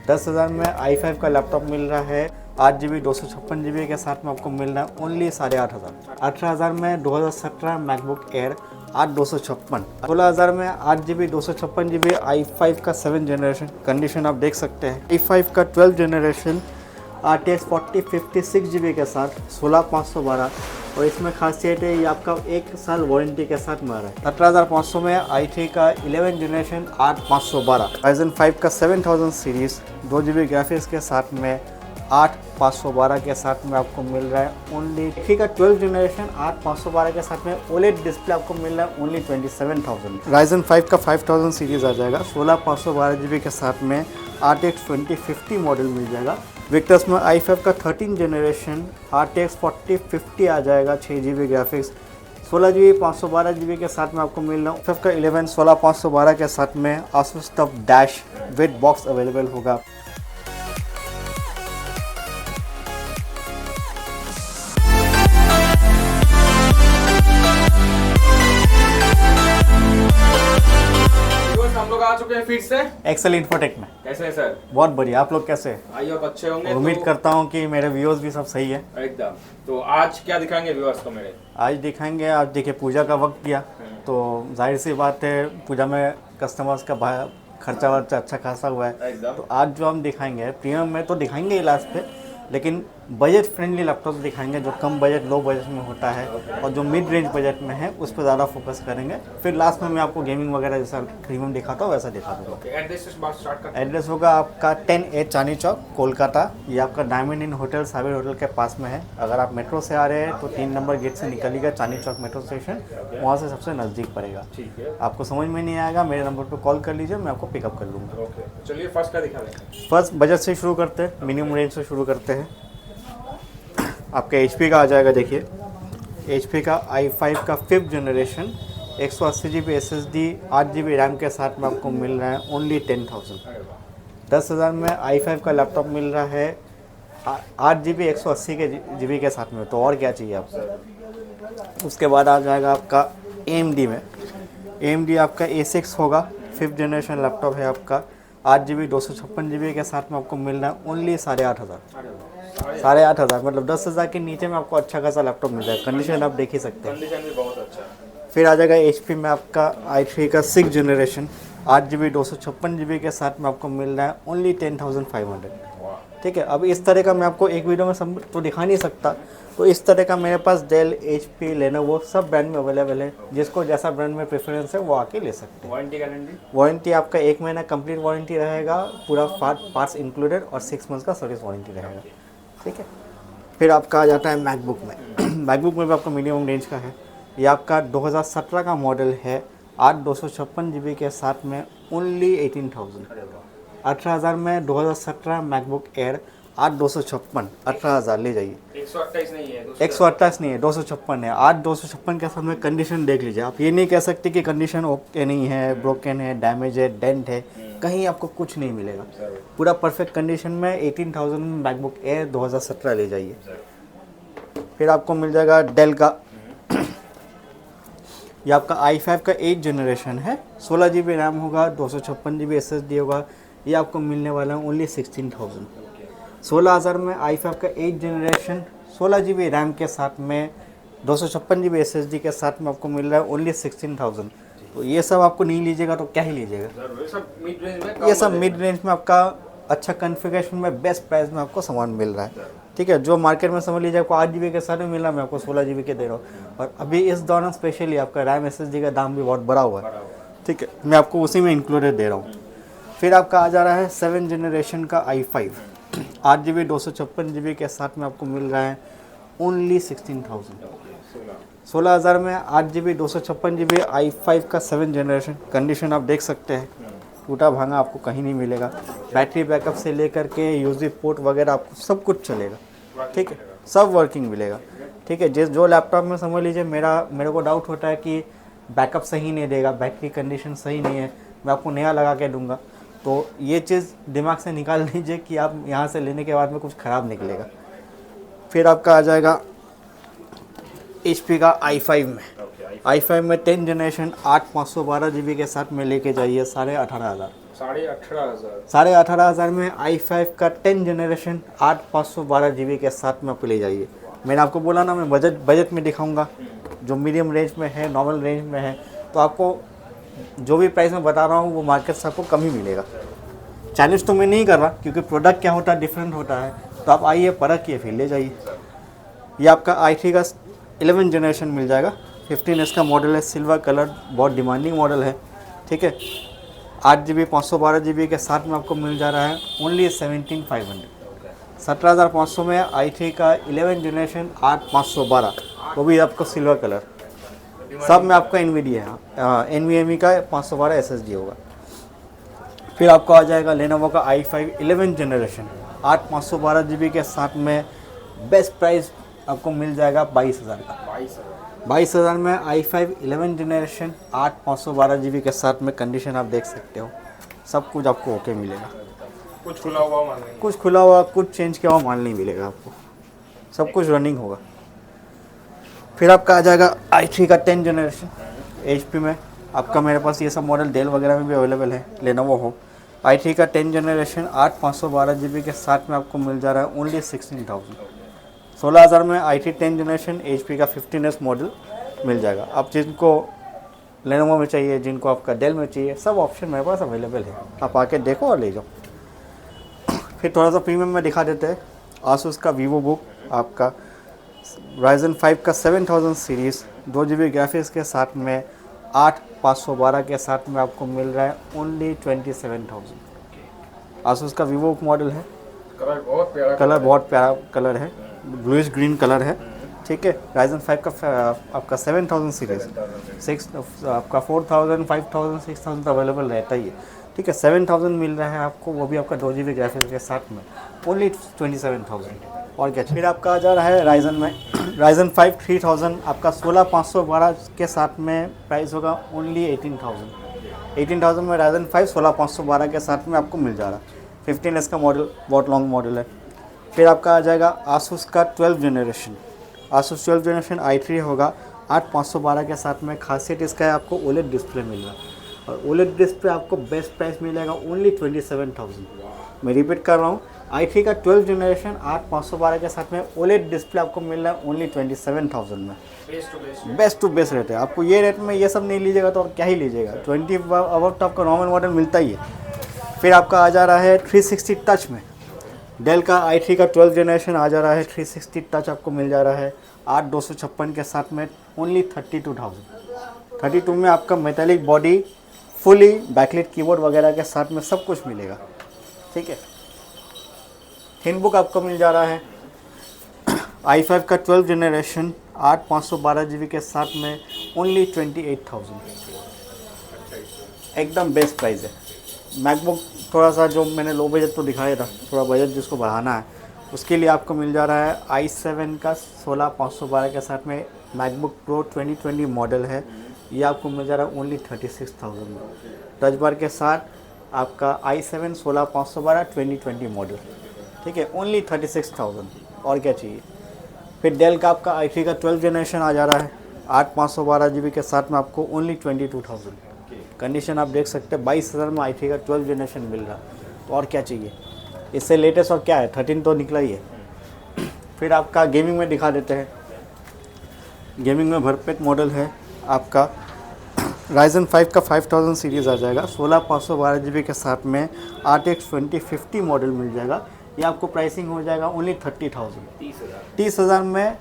10,000 में i5 का laptop मिल रहा है। 8 GB 256 GB के साथ में आपको मिल रहा है ओनली 8,500। 18,000 में 2017 मैकबुक एयर 8/256। 16,000 में 8 GB 256 GB i5 का 7th जनरेशन, कंडीशन आप देख सकते हैं। i5 का 12th जनरेशन RTX 4056 GB के साथ 16,512, और इसमें खासियत है ये आपका 1 साल वारंटी के साथ मिल रहा है। 17,500 में i3 का 11th जनरेशन 8,512, Ryzen 5 का 7000 सीरीज 2 GB ग्राफिक्स के साथ में 8,512 के साथ में आपको मिल रहा है ओनली। i3 का 12th जनरेशन 8,512 के साथ में OLED डिस्प्ले आपको मिल रहा है ओनली 27,000। Ryzen 5 का 5000 सीरीज आ जाएगा 16,512 GB के साथ में। RTX 2050 मॉडल मिल जाएगा। विक्टर्स में i5 का 13th जनरेशन RTX 4050 आ जाएगा 6 GB ग्राफिक्स 16 GB 512 GB के साथ में आपको मिल रहा है। i5 का 11 16,512 के साथ में Asus TUF Dash with box available होगा। हम लोग आ चुके हैं फिर से एक्सेल इन्फोटेक में। कैसे हैं सर? बहुत बढ़िया, आप लोग कैसे हैं? आइए आप अच्छे होंगे। उम्मीद करता हूँ कि मेरे व्यूअर्स भी सब सही है एकदम। तो आज क्या दिखाएंगे व्यूअर्स को मेरे? आज दिखाएंगे, आज देखिए पूजा का वक्त किया तो जाहिर सी बात है पूजा में कस्टमर्स का खर्चा वर्चा अच्छा खासा हुआ है। एकदम। तो आज जो हम दिखाएंगे प्रीमियम में तो दिखाएंगे ही लास्ट पे, लेकिन बजट फ्रेंडली लैपटॉप दिखाएंगे जो कम बजट लो बजट में होता है और जो मिड रेंज बजट में है उस पर ज़्यादा फोकस करेंगे। फिर लास्ट में मैं आपको गेमिंग वगैरह जैसा प्रीमियम दिखाता हूँ वैसा दिखा दूँगा। एड्रेस से बात स्टार्ट करते हैं। एड्रेस होगा आपका 10A चांदनी चौक कोलकाता। ये आपका डायमंड इन होटल साबिर होटल के पास में है। अगर आप मेट्रो से आ रहे हैं तो 3 नंबर गेट से निकलिएगा चांदनी चौक मेट्रो स्टेशन, वहाँ से सबसे नज़दीक पड़ेगा। ठीक है। आपको समझ में नहीं आएगा मेरे नंबर पर कॉल कर लीजिए, मैं आपको पिकअप कर लूँगा। ओके, चलिए फर्स्ट का दिखा देते हैं। फर्स्ट बजट से शुरू करते हैं, मिनिमम रेंज से शुरू करते हैं। आपका HP का आ जाएगा, देखिए HP का i5 का 5th generation 180 GB SSD 8 GB RAM के साथ में आपको मिल रहा है ओनली 10,000। 10,000 में i5 का लैपटॉप मिल रहा है 8 GB 180 GB के साथ में, तो और क्या चाहिए आपको। उसके बाद आ जाएगा आपका AMD में। AMD आपका A6 होगा, 5th जनरेशन लैपटॉप है आपका 8 GB 256 GB के साथ में आपको मिल रहा है ओनली 8,500। मतलब 10,000 के नीचे में आपको अच्छा खासा लैपटॉप मिल जाएगा। कंडीशन आप देख ही सकते हैं। कंडीशन भी बहुत अच्छा है। फिर आ जाएगा HP में आपका i3 का 6th जनरेशन 8 GB 256 GB के साथ में आपको मिल रहा है ओनली 10,500। ठीक है। अब इस तरह का मैं आपको एक वीडियो में सब तो दिखा नहीं सकता, तो इस तरह का मेरे पास डेल HP लेनोवो सब ब्रांड में अवेलेबल है। जिसको जैसा ब्रांड में प्रेफरेंस है वो आके ले सकते हैं। Warranty guarantee? वारंटी आपका 1 महीना कंप्लीट वारंटी रहेगा, पूरा पार्ट्स इंक्लूडेड, और 6 मंथ्स का सर्विस वारंटी रहेगा। ठीक है। फिर आपका आ जाता है मैकबुक में। मैकबुक में भी आपका मिनिमम रेंज का है। ये आपका 2017 का मॉडल है 8/256 GB के साथ में ओनली 18,000। 18,000 में 2017 मैकबुक एयर 8/256, 18,000 ले जाइए। 128 नहीं है, 128 नहीं है, 256 है। 8/256 के साथ में कंडीशन देख लीजिए। आप ये नहीं कह सकते कि कंडीशन ओके नहीं है, ब्रोकन है, डैमेज है, डेंट है, कहीं आपको कुछ नहीं मिलेगा। पूरा परफेक्ट कंडीशन में 18,000 में मैकबुक एयर 2017 ले जाइए। फिर आपको मिल जाएगा डेल का, ये आपका i5 का 8th जनरेशन है, 16 GB रैम होगा, 256 GB SSD होगा। ये आपको मिलने वाला है ओनली 16,000। 16,000 में i5 का 8th जनरेशन 16 GB रैम के साथ में 256 GB SSD के साथ में आपको मिल रहा है ओनली 16,000। तो ये सब आपको नहीं लीजिएगा तो क्या ही लीजिएगा। ये सब मिड रेंज में, ये सब मिड रेंज में आपका अच्छा कॉन्फ़िगरेशन में बेस्ट प्राइस में आपको सामान मिल रहा है। ठीक है। जो मार्केट में समझ लीजिए आपको 8 GB के साथ में मिल रहा है, मैं आपको 16 GB के दे रहा हूँ। और अभी इस दौरान स्पेशली आपका रैम SSD का दाम भी बहुत बढ़ा हुआ है। ठीक है, मैं आपको उसी में इंक्लूडेड दे रहा हूँ। फिर आपका आ जा रहा है 7th जनरेशन का i5 8 GB 256 GB के साथ में आपको मिल रहा है ओनली 16,000। 16,000 में 8 GB 256 GB i5 का 7th जनरेशन, कंडीशन आप देख सकते हैं, टूटा भांगा आपको कहीं नहीं मिलेगा। बैटरी बैकअप से लेकर के यूएसबी पोर्ट वगैरह आपको सब कुछ चलेगा। ठीक है, सब वर्किंग मिलेगा। ठीक है। जो लैपटॉप में समझ लीजिए मेरे को डाउट होता है कि बैकअप सही नहीं देगा, बैटरी कंडीशन सही नहीं है, मैं आपको नया लगा के दूंगा, तो ये चीज़ दिमाग से निकाल लीजिए कि आप यहाँ से लेने के बाद में कुछ ख़राब निकलेगा। फिर आपका आ जाएगा HP का i5 में। i5 में 10th जनरेशन 8/512 GB के साथ में लेके जाइए 18,500। 18,500 18,500 में i5 का 10 जनरेशन 8/512 GB के साथ में आपको ले जाइए। मैंने आपको बोला ना मैं बजट में दिखाऊंगा, जो मीडियम रेंज में है, नॉर्मल रेंज में है, तो आपको जो भी प्राइस मैं बता रहा हूँ वो मार्केट से आपको कम ही मिलेगा। चैलेंज तो मैं नहीं कर रहा, क्योंकि प्रोडक्ट क्या होता है डिफरेंट होता है, तो आप आइए परखिए फिर ले जाइए। ये आपका i3 का 11 जनरेशन मिल जाएगा, 15 का मॉडल है, सिल्वर कलर, बहुत डिमांडिंग मॉडल है, ठीक है। 8GB 512GB के साथ में आपको मिल जा रहा है ओनली 17,500। 17,500 में i3 का 11 जनरेशन 8/512, वो भी आपको सिल्वर कलर। सब में आपका NVIDIA है, NVMe का 512 SSD होगा। फिर आपको आ जाएगा Lenovo का i5 11 जनरेशन 8/512GB के साथ में, बेस्ट प्राइस आपको मिल जाएगा 22,000 का। 22,000 में i5 11 जनरेशन 8/512GB के साथ में, कंडीशन आप देख सकते हो, सब कुछ आपको ओके मिलेगा। कुछ खुला हुआ माल नहीं। कुछ खुला हुआ, कुछ चेंज किया हुआ माल नहीं मिलेगा आपको, सब कुछ रनिंग होगा। फिर आपका आ जाएगा i3 का 10 जनरेशन HP में, आपका मेरे पास ये सब मॉडल डेल वगैरह में भी अवेलेबल है, Lenovo हो। i3 का 10 जनरेशन 8/512GB के साथ में आपको मिल जा रहा है ओनली 16,000। 16,000 में i3 10 जनरेशन HP का 15S मॉडल मिल जाएगा। आप जिनको Lenovo में चाहिए, जिनको आपका डेल में चाहिए, सब ऑप्शन मेरे पास अवेलेबल है, आप आके देखो और ले जाओ। फिर थोड़ा सा प्रीमियम में दिखा देते हैं, Asus का Vivo Book, आपका Ryzen 5 का 7000 सीरीज़ 2GB ग्राफिक्स के साथ में 8/512 के साथ में आपको मिल रहा है ओनली 27,000। Asus का Vivo Book मॉडल है, कलर बहुत प्यारा, बहुत प्यारा कलर है, ब्लूइश ग्रीन कलर है, ठीक है। Ryzen 5 का आपका 7000 सीरीज़, आपका 4000, 5000, 6000 तो अवेलेबल रहता ही है, ठीक है। 7000 मिल रहा है आपको, वो भी आपका 2GB ग्राफिक्स के साथ में ओनली 27,000। और क्या, फिर आपका आ जा रहा है Ryzen में Ryzen 5 3000, आपका 16/512 के साथ में प्राइस होगा ओनली 18,000। 18,000 में Ryzen 5 16/512 के साथ में आपको मिल जा रहा है। 15S का मॉडल, बहुत लॉन्ग मॉडल है। फिर आपका आ जाएगा Asus का 12 जनरेशन, Asus 12 जनरेशन i3 होगा 8/512 के साथ में। खासियत इसका है आपको OLED डिस्प्ले मिल रहा है, और OLED डिस्प्ले आपको बेस्ट प्राइस मिलेगा ओनली 27,000। मैं रिपीट कर रहा हूँ, i3 का 12 जनरेशन 8/512 के साथ में OLED डिस्प्ले आपको मिल रहा है ओनली 27,000 में। बेस्ट टू बेस्ट रेट है। आपको ये रेट में ये सब नहीं लीजिएगा तो और क्या ही लीजिएगा, 20 अबव तो आपका नॉर्मल मॉडल मिलता ही है। फिर आपका आ जा रहा है 360 टच में, डेल का i3 का 12 जनरेशन आ जा रहा है 360 टच, आपको मिल जा रहा है 8/256 के साथ में ओनली 32,000। 32 में आपका metallic body, fully backlit keyboard वगैरह के साथ में सब कुछ मिलेगा, ठीक है। थिनबुक आपको मिल जा रहा है i5 का 12 जनरेशन 8/512GB के साथ में ओनली 28,000, एकदम बेस्ट प्राइस है। मैकबुक थोड़ा सा जो मैंने लो बजट तो दिखाया था, थोड़ा बजट जिसको बढ़ाना है उसके लिए आपको मिल जा रहा है i7 का 16/512 के साथ में। मैकबुक प्रो 2020 मॉडल है, ये आपको मिल जा रहा है ओनली 36,000 में। टच बार के साथ आपका i7 16/512 2020 मॉडल, ठीक है, ओनली 36,000। और क्या चाहिए। फिर डेल का आपका i3 का 12 जनरेशन आ जा रहा है 8/512GB के साथ में, आपको ओनली 22,000। कंडीशन आप देख सकते हैं, 22,000 में i3 का 12 जनरेशन मिल रहा है, तो और क्या चाहिए। इससे लेटेस्ट और क्या है, 13 तो निकला ही है। फिर आपका गेमिंग में दिखा देते हैं, गेमिंग में भरपेट मॉडल है आपका Ryzen 5 का 5000 सीरीज़ आ जाएगा 16/512GB के साथ में। RTX 2050 मॉडल मिल जाएगा, ये आपको प्राइसिंग हो जाएगा ओनली 30,000। 30,000 में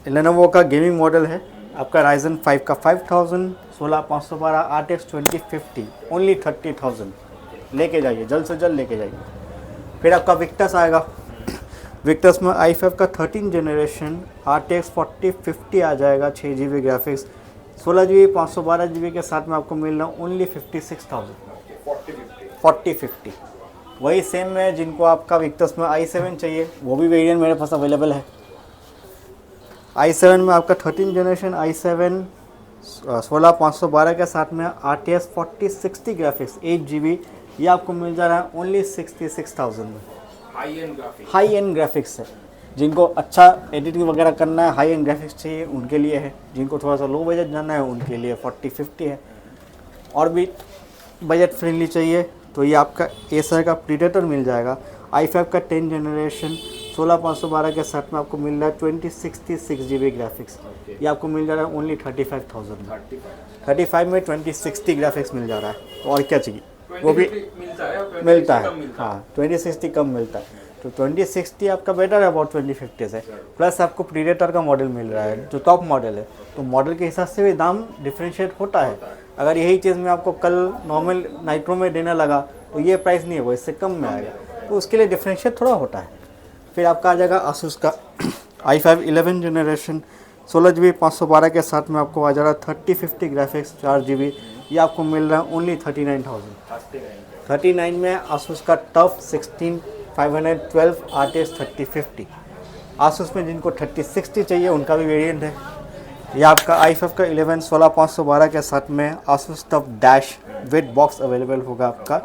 Lenovo का गेमिंग मॉडल है आपका Ryzen 5 का 5000 16/512 RTX 2050 ओनली 30,000। लेके जाइए, जल्द से जल्द लेके जाइए। फिर आपका विक्टस आएगा, विक्टस में i5 का 13 जनरेशन RTX 4050 आ जाएगा, 6GB ग्राफिक्स 16GB 512GB के साथ में आपको मिल रहा है ओनली 56,000। 4050 वही सेम है, जिनको आपका विक्टस में i7 चाहिए वो भी वेरिएंट मेरे पास अवेलेबल है। i7 में आपका 13 जनरेशन i7 16/512 के साथ में RTX 4060 ग्राफिक्स 8GB, ये आपको मिल जा रहा है ओनली 66,000 में। हाई एंड ग्राफिक्स है, जिनको अच्छा एडिटिंग वगैरह करना है, हाई एंड ग्राफिक्स चाहिए उनके लिए है। जिनको थोड़ा सा लो बजट जाना है उनके लिए 4050 है। और भी बजट फ्रेंडली चाहिए तो ये आपका एसर का प्रीडेटर मिल जाएगा। i5 का 10 जनरेशन 16512 के साथ में आपको मिल रहा है 2066 GB ग्राफिक्स। ये आपको मिल जा रहा है ओनली 35,000 में। 35 में 2060 ग्राफिक्स मिल जा रहा है, तो और क्या चाहिए, वो भी मिलता है। हाँ 2060 कम मिलता है, तो 2060 आपका बेटर है अबाउट 2050 से। प्लस आपको प्रीडेटर का मॉडल मिल रहा है जो टॉप मॉडल है, तो मॉडल के हिसाब से भी दाम डिफ्रेंशिएट होता है। अगर यही चीज़ मैं आपको कल नॉर्मल नाइट्रो में देने लगा तो ये प्राइस नहीं है, वो इससे कम में आएगा, तो उसके लिए डिफ्रेंशिएट थोड़ा होता है। फिर आपका आ जाएगा आसूस का i5 11 जनरेशन 16 GB 512 के साथ में आपको आ जा रहा है 3050 ग्राफिक्स 4 GB। ये आपको मिल रहा है ओनली 39,000। 39 में आसूस का टफ 16512 RTS 3050। आसूस में जिनको 3060 चाहिए उनका भी वेरिएंट है। ये आपका i5 का 11 16512 के साथ में Asus tough dash with box available होगा आपका।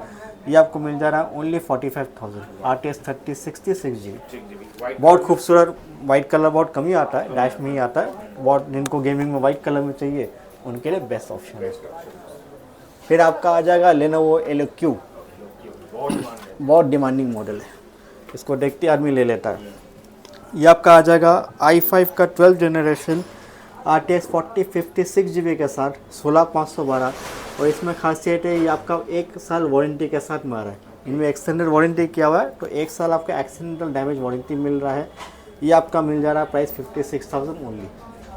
ये आपको मिल जा रहा है ओनली 45,000 RTS 3060 6GB। बहुत खूबसूरत वाइट कलर बहुत कम ही आता है, डैश में ही आता है। बहुत जिनको गेमिंग में वाइट कलर में चाहिए उनके लिए बेस्ट ऑप्शन है। फिर आपका आ जाएगा लेनोवो एलोक्यू, बहुत डिमांडिंग मॉडल है, इसको देखते आदमी ले लेता है। ये आपका आ जाएगा i5 का 12 जनरेशन RTS 4056 GB के साथ 16512, और इसमें खासियत है ये आपका 1 साल वारंटी के साथ में आ रहा है। इनमें एक्सटेंडेड वारंटी किया हुआ है, तो 1 साल आपका एक्सीडेंटल डैमेज वारंटी मिल रहा है। ये आपका मिल जा रहा है प्राइस 56,000 ओनली।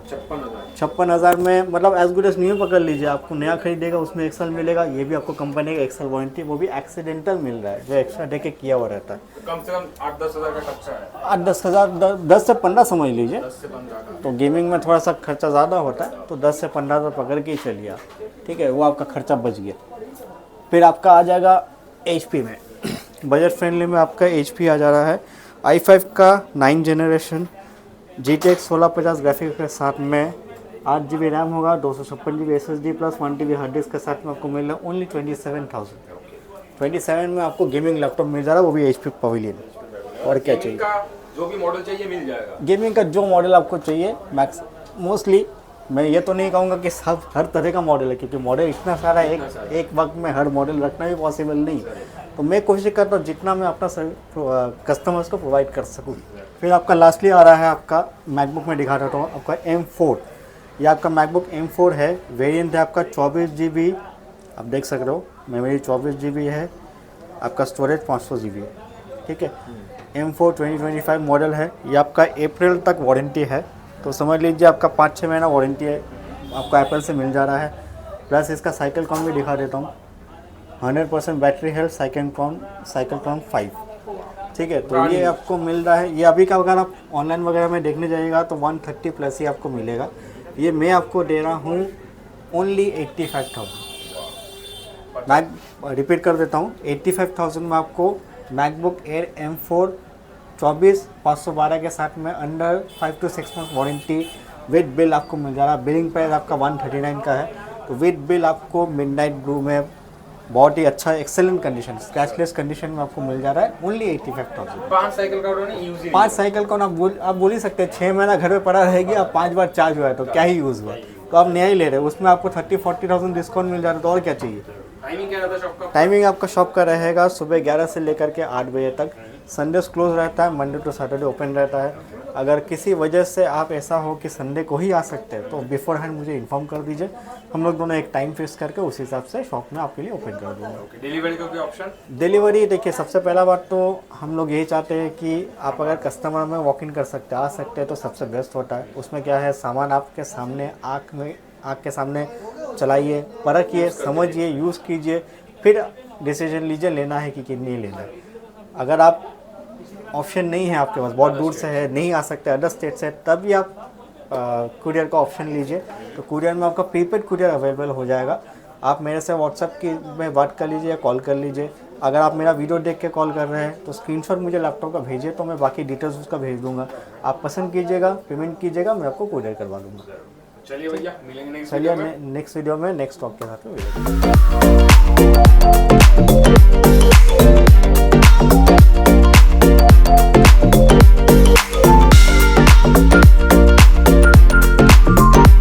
56,000 में मतलब एज गुड एज न्यू पकड़ लीजिए। आपको नया खरीदेगा उसमें 1 साल मिलेगा, ये भी आपको कंपनी का 1 साल वारंटी, वो भी एक्सीडेंटल मिल रहा है जो एक्स्ट्रा डे के किया हुआ रहता है। कम से कम 8-10 हज़ार का खर्चा है। 8-10 हज़ार 10 से 15 समझ लीजिए। 10 से 15 का। तो गेमिंग में थोड़ा सा खर्चा ज़्यादा होता है, तो 10 से 15 हज़ार पकड़ के ही चलिए आप, ठीक है, वो आपका खर्चा बच गया। फिर आपका आ जाएगा HP में, बजट फ्रेंडली में आपका HP आ जा रहा है i5 का 9 जनरेशन GTX 1650 ग्राफिक्स के साथ में 8 GB रैम होगा, 256 GB SSD plus 1 TB hard disk के साथ में आपको मिल रहा है ओनली 27,000। 27 में आपको गेमिंग लैपटॉप मिल जा रहा है, वो भी HP पवेलियन। और क्या चाहिए, जो भी मॉडल चाहिए मिल जाएगा। गेमिंग का जो मॉडल आपको चाहिए मैक्स मोस्टली, मैं ये तो नहीं कहूँगा कि सब हर तरह का मॉडल है, क्योंकि मॉडल इतना सारा है, एक वक्त में हर मॉडल रखना भी पॉसिबल नहीं। तो मैं कोशिश करता हूँ जितना मैं अपना कस्टमर्स को प्रोवाइड कर सकूँ। फिर आपका लास्टली आ रहा है आपका मैकबुक में दिखा रहा हूँ आपका M4। ये आपका मैकबुक M4 है, वेरिएंट है आपका 24 GB, आप देख सक रहे हो मेमोरी 24 GB है, आपका स्टोरेज 500 GB है, ठीक है। M4 2025 मॉडल है। ये आपका अप्रैल तक वारंटी है, तो समझ लीजिए आपका 5-6 महीना वारंटी है आपको एप्पल से मिल जा रहा है। प्लस इसका साइकिल काउंट भी दिखा देता हूँ, 100% बैटरी हेल्थ, साइकिल काउंट 5, ठीक है। तो ये आपको मिल रहा है, ये अभी का अगर आप ऑनलाइन वगैरह में देखने जाइएगा तो 130 प्लस ही आपको मिलेगा। ये मैं आपको दे रहा हूँ ओनली 85,000। मैं रिपीट कर देता हूँ, 85,000 में आपको मैकबुक एयर M4 24/512 के साथ में under 5 to 6 month warranty with bill आपको मिल जा रहा है। बिलिंग प्राइस आपका 139 का है, तो विद बिल आपको मिडनाइट ब्लू में बहुत ही अच्छा एक्सेलेंट कंडीशन, स्क्रैचलेस कंडीशन में आपको मिल जा रहा है ओनली 85,000। 5 साइकिल का उन्होंने यूज ही 5 साइकिल का आप बोल ही सकते हैं, 6 महीना घर में पड़ा रहेगी, आप 5 बार चार्ज हुआ है तो क्या ही यूज़ हुआ, तो आप नया ही ले रहे हो, उसमें आपको 30-40,000 डिस्काउंट मिल जा रहा है, तो और क्या चाहिए। टाइमिंग क्या रहता है शॉप का? टाइमिंग आपका शॉप का रहेगा सुबह 11 से लेकर के 8 बजे तक। संडेज क्लोज रहता है, मंडे टू सैटरडे ओपन रहता है। अगर किसी वजह से आप ऐसा हो कि संडे को ही आ सकते हैं तो बिफोर हैंड मुझे इन्फॉर्म कर दीजिए, हम लोग दोनों एक टाइम फिक्स करके उस हिसाब से शॉप में आपके लिए ओपन कर दूँगा। डिलीवरी का कोई ऑप्शन? डिलीवरी देखिए, सबसे पहला बात तो हम लोग यही चाहते हैं कि आप अगर कस्टमर में वॉक इन कर सकते हैं, आ सकते हैं, तो सबसे बेस्ट होता है। उसमें क्या है, सामान आपके सामने आँख के सामने चलाइए, परखिए, समझिए, यूज़ कीजिए, फिर डिसीजन लीजिए लेना है कि नहीं लेना है। अगर आप ऑप्शन नहीं है आपके पास, बहुत दूर से है, नहीं आ सकते, अदर स्टेट से, तब भी आप कुरियर का ऑप्शन लीजिए। तो कुरियर में आपका प्रीपेड कुरियर अवेलेबल हो जाएगा। आप मेरे से व्हाट्सएप की में बात कर लीजिए या कॉल कर लीजिए। अगर आप मेरा वीडियो देख के कॉल कर रहे हैं तो स्क्रीनशॉट मुझे लैपटॉप का भेजिए, तो मैं बाकी डिटेल्स उसका भेज दूँगा। आप पसंद कीजिएगा, पेमेंट कीजिएगा, मैं आपको कुरियर करवा दूँगा। चलिए भैया, मिलेंगे नेक्स्ट वीडियो में नेक्स्ट टॉक के साथ में।